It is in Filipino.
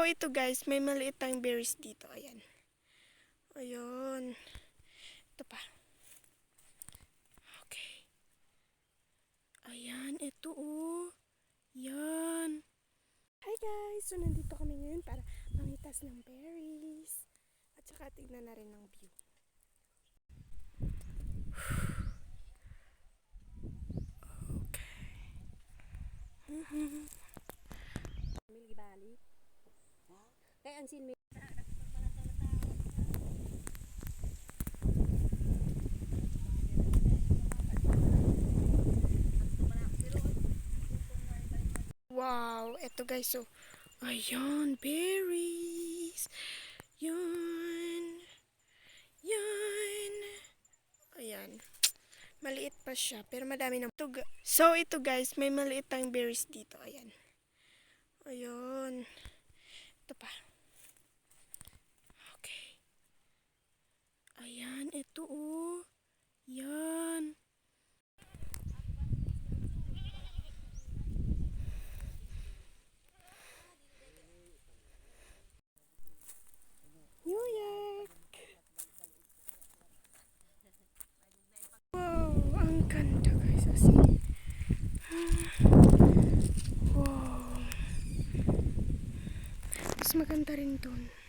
ito guys, may maliit tayong berries dito. Ayan. Ayun. Ito pa. Okay. Ayan, ito oh. Yan. Hi guys! So, nandito kami ngayon para mangitas ng berries. At saka tignan na rin ng view. Okay. Milgibali. Kaya ang sin Wow, eto guys, so ayan, berries. Yan. Yan. Ayan. Maliit pa siya, pero madami na. So ito guys, may maliit tayong berries dito. Ayan. Ayun. Ito pa. Okay. Ayan, ito oh. Yan. New York. Wow, ang ganda guys. Wow. Mas maganda rin dun.